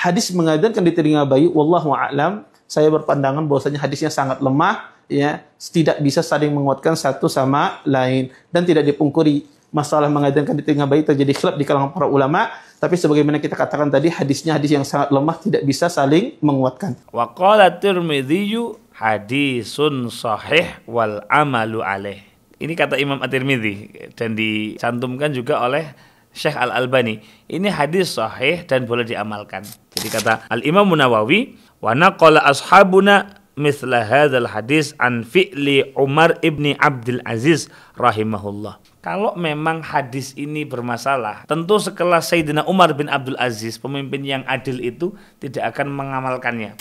hadis mengadankan di telinga bayi, wallahu a'lam, saya berpandangan bahwasanya hadisnya sangat lemah, ya, tidak bisa saling menguatkan satu sama lain dan tidak dipungkiri masalah mengadankan di telinga bayi terjadi khilaf di kalangan para ulama, tapi sebagaimana kita katakan tadi hadisnya hadis yang sangat lemah, tidak bisa saling menguatkan. Wa qala Tirmidzi hadisun sahih wal amalu alaih. Ini kata Imam At-Tirmidzi dan dicantumkan juga oleh Syekh Al-Albani. Ini hadis sahih dan boleh diamalkan. Jadi kata Al-Imam Nawawi, wa naqala ashabuna mithla hadzal hadis an fi'li Umar ibni Abdul Aziz rahimahullah. Kalau memang hadis ini bermasalah, tentu sekelas Sayyidina Umar bin Abdul Aziz, pemimpin yang adil itu tidak akan mengamalkannya.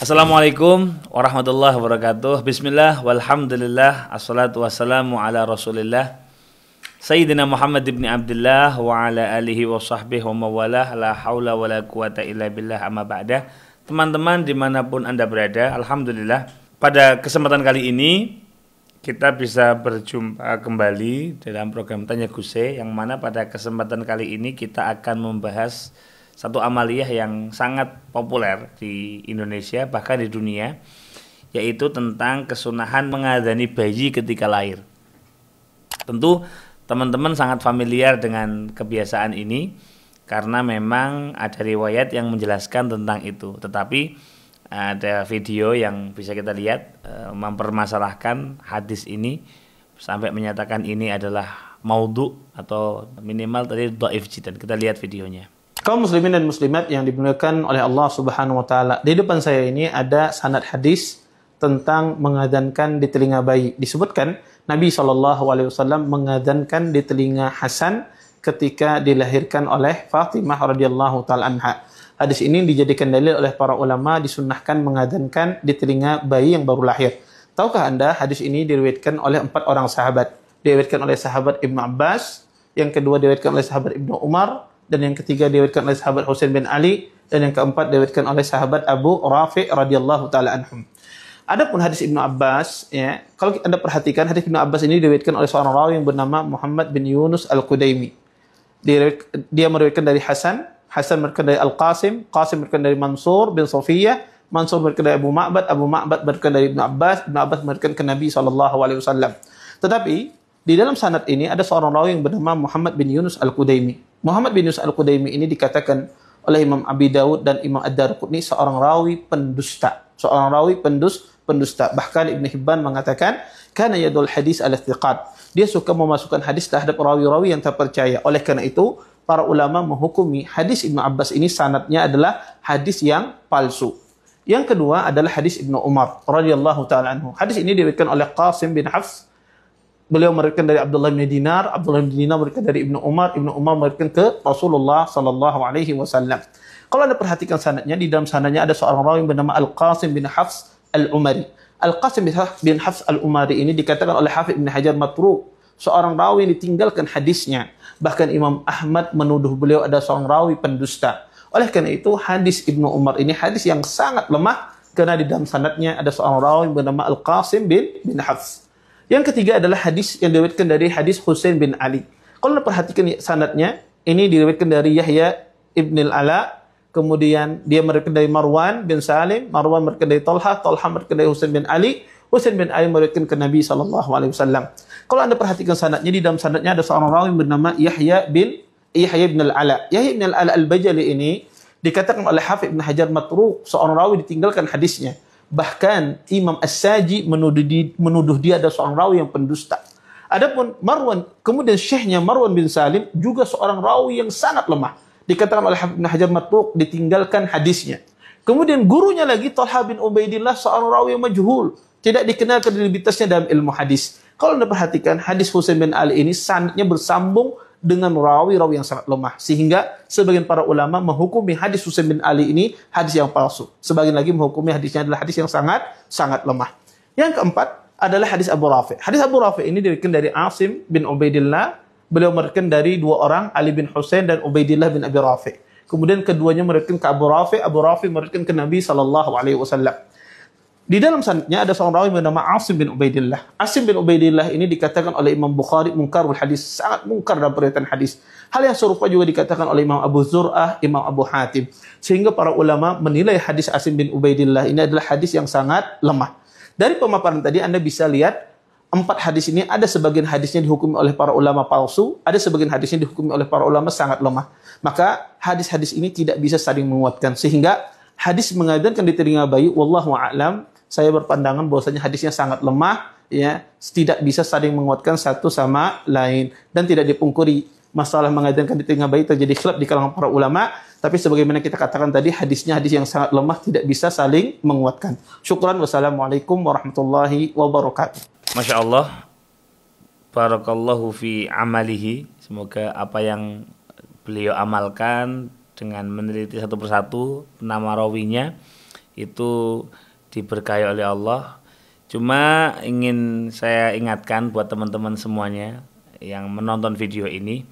Assalamualaikum warahmatullahi wabarakatuh. Bismillah walhamdulillah, assalatu wassalamu ala rasulillah Sayyidina Muhammad ibn Abdullah wa ala alihi wa sahbihi wa mawalah, la hawla wa la quwata illa billah, amma ba'dah. Teman-teman dimanapun Anda berada, alhamdulillah pada kesempatan kali ini kita bisa berjumpa kembali dalam program Tanya Guse, yang mana pada kesempatan kali ini kita akan membahas satu amaliyah yang sangat populer di Indonesia, bahkan di dunia, yaitu tentang kesunahan mengadani bayi ketika lahir. Tentu teman-teman sangat familiar dengan kebiasaan ini karena memang ada riwayat yang menjelaskan tentang itu. Tetapi ada video yang bisa kita lihat mempermasalahkan hadis ini sampai menyatakan ini adalah maudhu atau minimal tadi dhaif jiddan. Kita lihat videonya. Kaum muslimin dan muslimat yang dimuliakan oleh Allah Subhanahu wa taala. Di depan saya ini ada sanad hadis tentang mengadhankan di telinga bayi. Disebutkan Nabi SAW mengadhankan di telinga Hasan ketika dilahirkan oleh Fatimah radhiyallahu taala anha. Hadis ini dijadikan dalil oleh para ulama disunnahkan mengadhankan di telinga bayi yang baru lahir. Tahukah Anda hadis ini diriwayatkan oleh 4 orang sahabat? Diriwayatkan oleh sahabat Ibnu Abbas, yang kedua diriwayatkan oleh sahabat Ibnu Umar, dan yang ketiga diriwayatkan oleh sahabat Husain bin Ali, dan yang keempat diriwayatkan oleh sahabat Abu Rafi radhiyallahu taala anhum. Adapun hadis Ibnu Abbas, ya, kalau Anda perhatikan hadis Ibnu Abbas ini diriwayatkan oleh seorang rawi yang bernama Muhammad bin Yunus Al-Qudaimi. Dia meriwayatkan dari Hasan, Hasan meriwayatkan dari Al-Qasim, Qasim meriwayatkan dari Mansur bin Safiyah, Mansur meriwayatkan dari Abu Ma'bad meriwayatkan dari Ibnu Abbas meriwayatkan ke Nabi SAW. Tetapi di dalam sanad ini ada seorang rawi yang bernama Muhammad bin Yunus Al-Qudaimi. Muhammad bin Yunus Al-Qudaimi ini dikatakan oleh Imam Abi Dawud dan Imam Ad-Darqutni seorang rawi pendusta. Seorang rawi pendusta. Bahkan Ibn Hibban mengatakan kana yadul hadis al-thiqat. Dia suka memasukkan hadis terhadap rawi-rawi yang terpercaya. Oleh karena itu, para ulama menghukumi hadis Ibnu Abbas ini sanadnya adalah hadis yang palsu. Yang kedua adalah hadis Ibnu Umar radhiyallahu taala anhu. Hadis ini diriwayatkan oleh Qasim bin Hafs. Beliau meriwayatkan dari Abdullah bin Dinar, Abdullah bin Dinar meriwayatkan dari Ibnu Umar meriwayatkan ke Rasulullah sallallahu alaihi wasallam. Kalau Anda perhatikan sanadnya, di dalam sanadnya ada seorang rawi yang bernama Al-Qasim bin Hafs Al-Umari. Al-Qasim bin Hafs Al-Umari ini dikatakan oleh Hafidz Ibn Hajar matruk, seorang rawi yang ditinggalkan hadisnya. Bahkan Imam Ahmad menuduh beliau ada seorang rawi pendusta. Oleh karena itu hadis Ibnu Umar ini hadis yang sangat lemah karena di dalam sanadnya ada seorang rawi yang bernama Al-Qasim bin Hafs. Yang ketiga adalah hadis yang diriwayatkan dari hadis Husain bin Ali. Kalau Anda perhatikan sanadnya, ini diriwayatkan dari Yahya ibn al-Ala, kemudian dia meriwayatkan dari Marwan bin Salim, Marwan meriwayatkan dari Talha meriwayatkan dari Husain bin Ali meriwayatkan ke Nabi SAW. Kalau Anda perhatikan sanadnya, di dalam sanadnya ada seorang rawi bernama Yahya bin al-Ala. Yahya bin al-Ala al-Bajali ini dikatakan oleh Hafidz Ibn Hajar matruk, seorang rawi ditinggalkan hadisnya. Bahkan Imam As-Saji menuduh dia ada seorang rawi yang pendusta. Adapun Marwan, kemudian syekhnya Marwan bin Salim juga seorang rawi yang sangat lemah. Dikatakan oleh Ibn Hajar matruk, ditinggalkan hadisnya. Kemudian gurunya lagi Talha bin Ubaidillah, seorang rawi yang majhul, tidak dikenal kredibilitasnya dalam ilmu hadis. Kalau Anda perhatikan hadis Husain bin Ali ini sanadnya bersambung dengan rawi-rawi yang sangat lemah, sehingga sebagian para ulama menghukumi hadis Husain bin Ali ini hadis yang palsu. Sebagian lagi menghukumi hadisnya adalah hadis yang sangat lemah. Yang keempat adalah hadis Abu Rafi. Hadis Abu Rafi ini diriwayatkan dari Asim bin Ubaidillah. Beliau meriwayatkan dari 2 orang, Ali bin Husain dan Ubaidillah bin Abi Rafi. Kemudian keduanya meriwayatkan ke Abu Rafi meriwayatkan ke Nabi SAW. Di dalam sanadnya ada seorang rawi bernama Asim bin Ubaidillah. Asim bin Ubaidillah ini dikatakan oleh Imam Bukhari munkarul hadis, sangat mungkar dalam periwayatan hadis. Hal yang serupa juga dikatakan oleh Imam Abu Zur'ah, Imam Abu Hatim. Sehingga para ulama menilai hadis Asim bin Ubaidillah ini adalah hadis yang sangat lemah. Dari pemaparan tadi Anda bisa lihat 4 hadis ini ada sebagian hadisnya dihukumi oleh para ulama palsu, ada sebagian hadisnya dihukumi oleh para ulama sangat lemah. Maka hadis-hadis ini tidak bisa saling menguatkan, sehingga hadis mengadzankan di telinga bayi, wallahu a'lam, saya berpandangan bahwasanya hadisnya sangat lemah, ya, tidak bisa saling menguatkan satu sama lain, dan tidak dipungkiri masalah mengadzankan di telinga bayi terjadi khilaf di kalangan para ulama. Tapi sebagaimana kita katakan tadi, hadisnya hadis yang sangat lemah, tidak bisa saling menguatkan. Syukran, wassalamualaikum warahmatullahi wabarakatuh. Masya Allah, barakallahu fi amalihi. Semoga apa yang beliau amalkan dengan meneliti satu persatu nama rawinya itu diberkahi oleh Allah. Cuma ingin saya ingatkan buat teman-teman semuanya yang menonton video ini.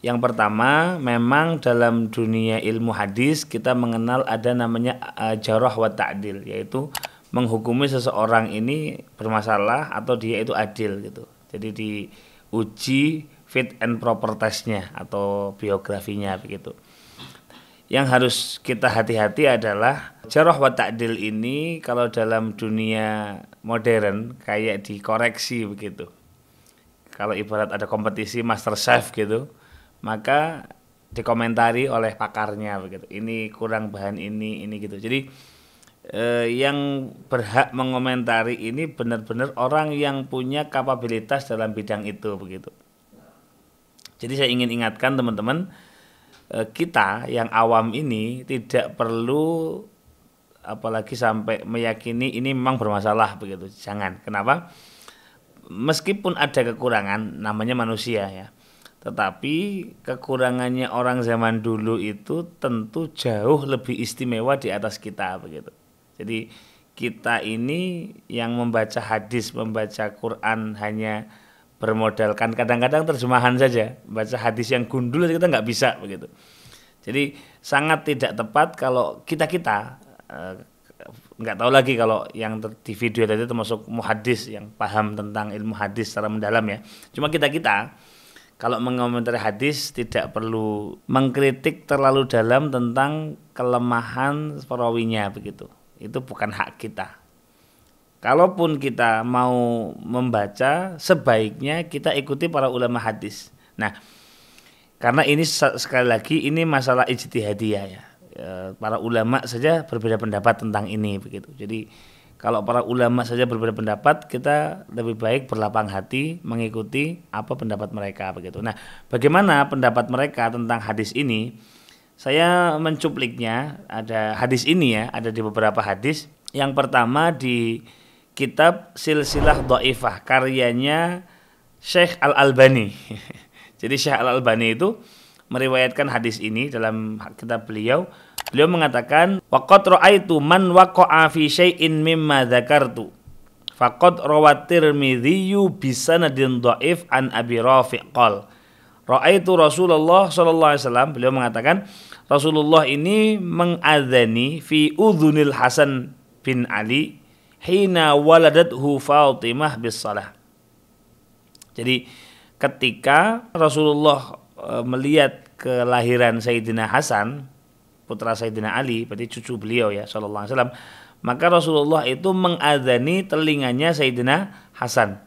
Yang pertama, memang dalam dunia ilmu hadis kita mengenal ada namanya jarah wa ta'dil, yaitu menghukumi seseorang ini bermasalah atau dia itu adil gitu. Jadi diuji fit and proper testnya atau biografinya begitu. Yang harus kita hati-hati adalah jarah wa ta'dil ini kalau dalam dunia modern kayak dikoreksi begitu. Kalau ibarat ada kompetisi Master Chef gitu, maka dikomentari oleh pakarnya begitu. Ini kurang bahan ini gitu. Jadi yang berhak mengomentari ini benar-benar orang yang punya kapabilitas dalam bidang itu begitu. Jadi saya ingin ingatkan teman-teman, kita yang awam ini tidak perlu apalagi sampai meyakini ini memang bermasalah begitu. Jangan. Kenapa? Meskipun ada kekurangan, namanya manusia ya. Tetapi kekurangannya orang zaman dulu itu tentu jauh lebih istimewa di atas kita begitu. Jadi kita ini yang membaca hadis, membaca Quran hanya bermodalkan kadang-kadang terjemahan saja, baca hadis yang gundul kita nggak bisa begitu. Jadi sangat tidak tepat kalau kita nggak tahu lagi kalau yang di video tadi termasuk muhadis yang paham tentang ilmu hadis secara mendalam ya. Cuma kita kalau mengomentari hadis tidak perlu mengkritik terlalu dalam tentang kelemahan perawinya begitu. Itu bukan hak kita. Kalaupun kita mau membaca, sebaiknya kita ikuti para ulama hadis. Nah, karena ini sekali lagi ini masalah ijtihadiyah ya. Para ulama saja berbeda pendapat tentang ini begitu. Jadi kalau para ulama saja berbeda pendapat, kita lebih baik berlapang hati mengikuti apa pendapat mereka begitu. Nah, bagaimana pendapat mereka tentang hadis ini? Saya mencupliknya, ada hadis ini ya, ada di beberapa hadis. Yang pertama di kitab Silsilah Dhaifah karyanya Syekh Al-Albani. Jadi Syekh Al-Albani itu meriwayatkan hadis ini dalam kitab beliau. Beliau mengatakan, waqad ra'aitu man waqa'a fi syai'in mimma dzakartu faqad rawat Tirmidzi bi sanadin dhaif an Abi Rafi' qol ra'aitu Rasulullah sallallahu alaihi wasallam. Beliau mengatakan Rasulullah ini mengadzani fi udhunil Hasan bin Ali hina waladathu Fatimah bis salah. Jadi ketika Rasulullah melihat kelahiran Sayyidina Hasan, putra Sayyidina Ali, berarti cucu beliau ya sallallahu alaihi wasallam, maka Rasulullah itu mengadzani telinganya Sayyidina Hasan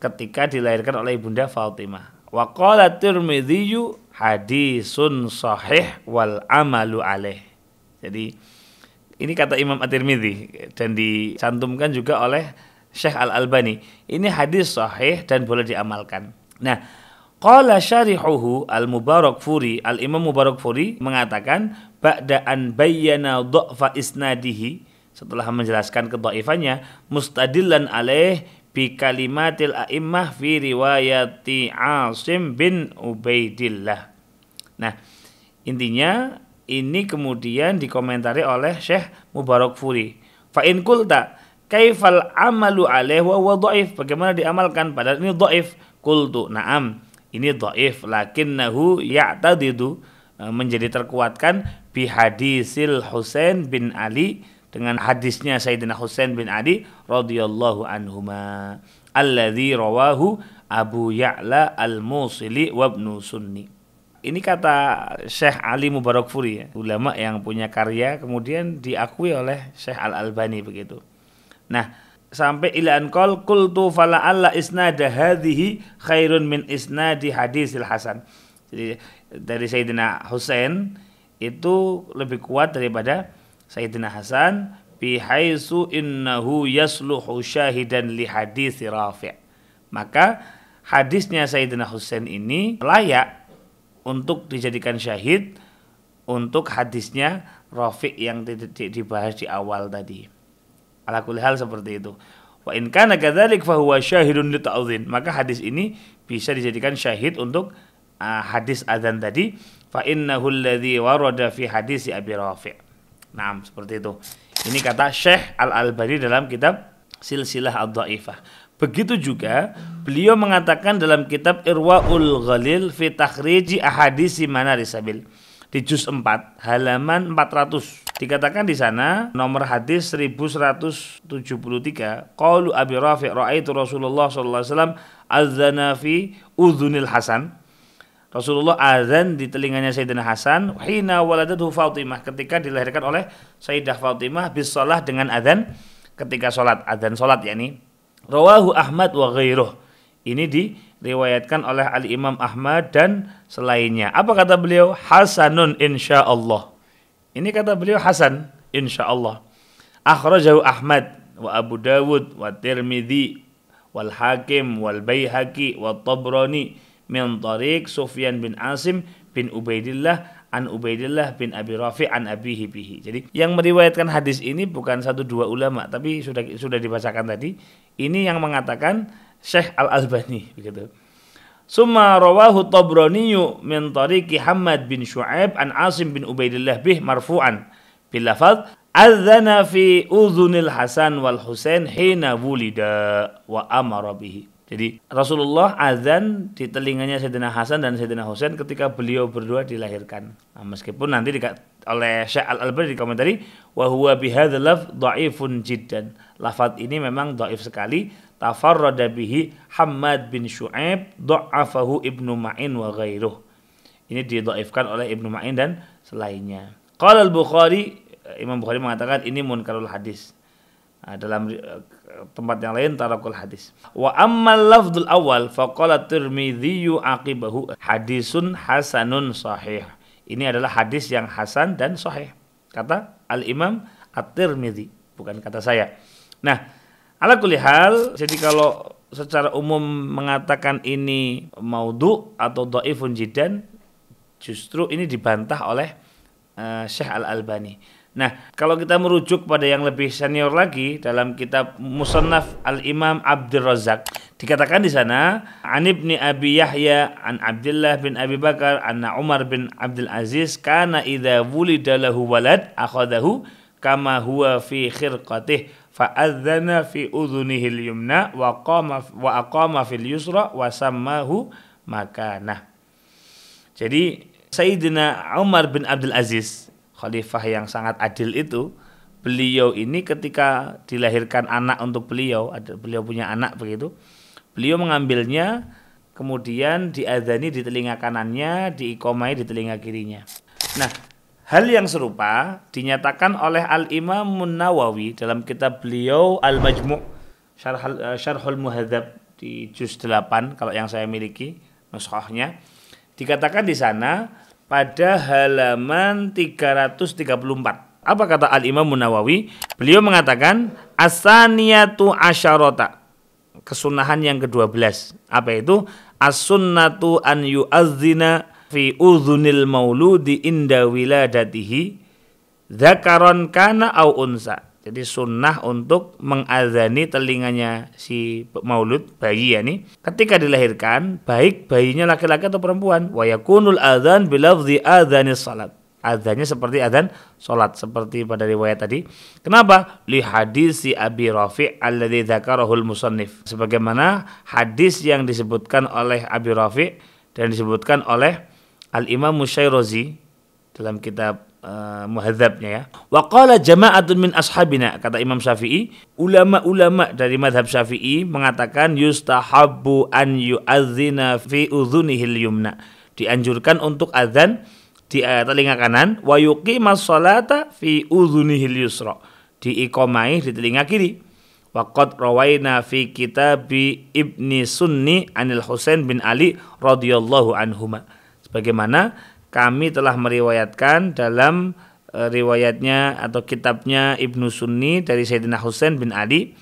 ketika dilahirkan oleh ibunda Fatimah. Wa qala Tirmidzi hadisun sahih wal amalu alaih. Jadi ini kata Imam At-Tirmidzi dan dicantumkan juga oleh Syekh Al-Albani. Ini hadis sahih dan boleh diamalkan. Nah, qala syarihuhu Al-Mubarakfuri, Al-Imam Mubarakfuri mengatakan ba'da an bayyana dha'fa isnadihi, setelah menjelaskan kedhaifannya, mustadillan alaih bi kalimatil a'immah fi riwayati Asim bin Ubaidillah. Nah, intinya ini kemudian dikomentari oleh Syekh Mubarakfuri. Fa in qulta kaifal amalu alaih wa huwa dhaif? Bagaimana diamalkan padahal ini dhaif? Qultu na'am, ini dhaif lakinnahu ya'tadidu, menjadi terkuatkan bi hadisil Husain bin Ali, dengan hadisnya Sayyidina Husain bin Ali radhiyallahu anhuma alladzi rawahu Abu Ya'la al-Musili wa Ibnu Sunni. Ini kata Syekh Ali Mubarakfuri ya, ulama yang punya karya kemudian diakui oleh Syekh Al-Albani begitu. Nah, sampai ila an qultu fala alla isnada hadhihi khairun min isnadi hadisil hasan. Jadi dari Sayyidina Husain itu lebih kuat daripada Sayyidina Hasan bi haitsu innahu yasluhu syahidan li hadis Rafi'. Maka hadisnya Sayyidina Husain ini layak untuk dijadikan syahid untuk hadisnya Rafi' yang dibahas di awal tadi. Ala kulli hal seperti itu. Wa in kana kadzalik fa huwa syahidun li ta'dzin. Maka hadis ini bisa dijadikan syahid untuk hadis adzan tadi. Fa innahu alladzi warada fi hadis Abi Rafi'. Nah, seperti itu. Ini kata Syekh Al-Albani dalam kitab Silsilah Ad-Dhaifah. Begitu juga beliau mengatakan dalam kitab Irwaul Ghalil fi takhriji ahaditsi Manaris Sabil di juz 4 halaman 400 dikatakan di sana nomor hadis 1173 qaulu Abi Rafi' raaitu Rasulullah sallallahu alaihi wasallam azana fi udhunil Hasan. Rasulullah azan di telinganya Sayyidina Hasan hina waladatuhu Fatimah, ketika dilahirkan oleh Sayyidah Fatimah bis shalah dengan azan ketika salat, azan salat yakni. Rawahu Ahmad wa ghairuh. Ini diriwayatkan oleh Al-Imam Ahmad dan selainnya. Apa kata beliau? Hasanun insyaallah. Ini kata beliau hasan insyaallah. Akhrajahu Ahmad wa Abu Dawud wa Tirmidzi wal Hakim wal Baihaqi wa Tabrani min tariq Sufyan bin Asim bin Ubaidillah an Ubaidillah bin Abi Rafi' an abihi bihi. Jadi yang meriwayatkan hadis ini bukan satu dua ulama, tapi sudah dibacakan tadi. Ini yang mengatakan Syekh Al-Albani begitu. Summa rawahu Tabrani min tariqi Hammad bin Syu'aib an Asim bin Ubaidillah bih marfu'an bil lafaz adzana fi udhunil Hasan wal Husain hina wulida wa amara bihi. Jadi Rasulullah azan di telinganya Sayyidina Hasan dan Sayyidina Husain ketika beliau berdua dilahirkan. Nah, meskipun nanti oleh Syekh Al-Albani di komentari wa huwa bihadzal lafz dhaifun jiddan. Lafaz ini memang dhaif sekali. Tafarrada bihi Hammad bin Syu'aib dha'afahu Ibnu Ma'in wa ghairuh. Ini didhaifkan oleh Ibnu Ma'in dan selainnya. Qala Al-Bukhari, Imam Bukhari mengatakan ini munkarul hadis. Nah, dalam tempat yang lain tarakul hadis. Wa ammal lafdzul awal faqala Tirmidzi aqibahu hadisun hasanun sahih. Ini adalah hadis yang hasan dan sahih. Kata Al-Imam At-Tirmidzi, bukan kata saya. Nah, ala kulli hal, jadi kalau secara umum mengatakan ini maudhu atau dhaifun jiddan, justru ini dibantah oleh Syekh Al-Albani. Nah, kalau kita merujuk pada yang lebih senior lagi dalam kitab Musannaf Al-Imam Abdul Razzaq, dikatakan di sana an Ibni Abi Yahya an Abdullah bin Abi Bakar anna Umar bin Abdul Aziz kana idza wulida lahu walad akhadahu kama huwa fi khirqatih fa adzana fi udhunihi al-yumna wa aqama fil yusra wa sammahu makanah. Jadi Sayyidina Umar bin Abdul Aziz, khalifah yang sangat adil itu, beliau ini ketika dilahirkan anak untuk beliau punya anak begitu, beliau mengambilnya kemudian diadzani di telinga kanannya, diiqomai di telinga kirinya. Nah, hal yang serupa dinyatakan oleh Al-Imam Nawawi dalam kitab beliau Al-Majmu' Syarhul Muhadzab di juz 8 kalau yang saya miliki nuskhahnya. Dikatakan di sana pada halaman 334. Apa kata Al-Imam Nawawi? Beliau mengatakan as-saniyatu asyarata, kesunahan yang ke-12. Apa itu? As-sunnatu an yu'azzina fi udhunil mauludi inda wiladatihi dzakaron kana au unsa. Jadi sunnah untuk mengazani telinganya si maulud, bayi ya nih, ketika dilahirkan, baik bayinya laki-laki atau perempuan. Wa yakunul adzan bilafzi adzanis salat. Adzannya seperti adzan salat, seperti pada riwayat tadi. Kenapa? Li hadis si Abi Rafi' alladzi dzakarahul musannif. Sebagaimana hadis yang disebutkan oleh Abi Rafi' dan disebutkan oleh Al-Imam Musyairazi dalam kitab muhadzabnya ya. Wa qala jama'atun min ashabina, kata Imam Syafi'i, ulama-ulama dari mazhab Syafi'i mengatakan yustahabbu an yu'adzina fi udhunihil yumna, dianjurkan untuk azan di telinga kanan, wa yuqimas sholata fi udhunihil yusra, diiqamai di telinga kiri. Wa qad rawaina fi kitabi Ibni Sunni anil Husain bin Ali radhiyallahu anhuma, sebagaimana kami telah meriwayatkan dalam riwayatnya atau kitabnya Ibnu Sunni dari Sayyidina Husain bin Ali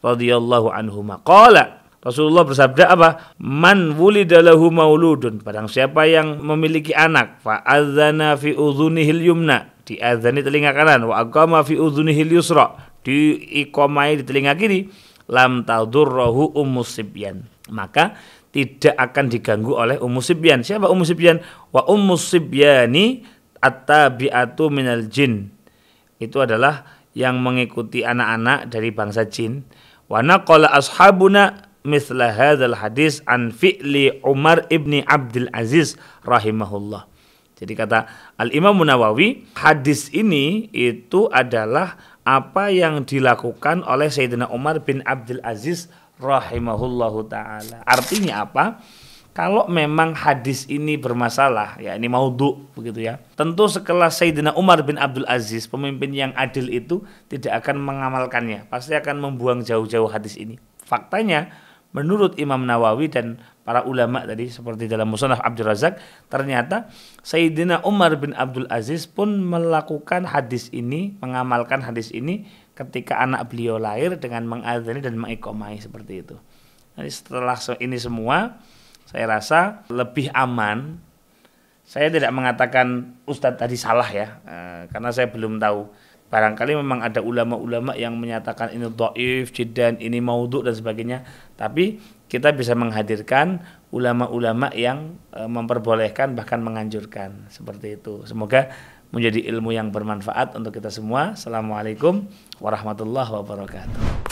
radhiyallahu anhuma. Qala, Rasulullah bersabda apa? Man wulida lahu mauludun, barang siapa yang memiliki anak, fa adzana fi udhunihil yumna, diadzani telinga kanan, wa aqama fi udhunihil yusra, diiqamai di telinga kiri, lam tadurruhu ummus sibyan, maka tidak akan diganggu oleh Ummu Sibyan. Siapa Ummu Sibyan? Wa Ummu Sibyani at-tabi'atu minal jin, itu adalah yang mengikuti anak-anak dari bangsa jin. Wa naqala ashabuna mithla hadzal hadis an fi'li Umar ibni Abdul Aziz rahimahullah. Jadi kata Al-Imam Nawawi, hadis ini itu adalah apa yang dilakukan oleh Sayyidina Umar bin Abdul Aziz rahimahullahu ta'ala. Artinya apa? Kalau memang hadis ini bermasalah, ya ini maudhu begitu ya, tentu sekelas Sayyidina Umar bin Abdul Aziz, pemimpin yang adil itu tidak akan mengamalkannya, pasti akan membuang jauh-jauh hadis ini. Faktanya menurut Imam Nawawi dan para ulama tadi seperti dalam Musannaf Abdul Razak, ternyata Sayyidina Umar bin Abdul Aziz pun melakukan hadis ini, mengamalkan hadis ini ketika anak beliau lahir dengan mengadzani dan mengiqamai seperti itu. Jadi setelah ini semua, saya rasa lebih aman. Saya tidak mengatakan Ustadz tadi salah ya, karena saya belum tahu. Barangkali memang ada ulama-ulama yang menyatakan ini dhaif, jiddan, ini maudhu dan sebagainya. Tapi kita bisa menghadirkan ulama-ulama yang memperbolehkan bahkan menganjurkan seperti itu. Semoga menjadi ilmu yang bermanfaat untuk kita semua. Assalamualaikum warahmatullahi wabarakatuh.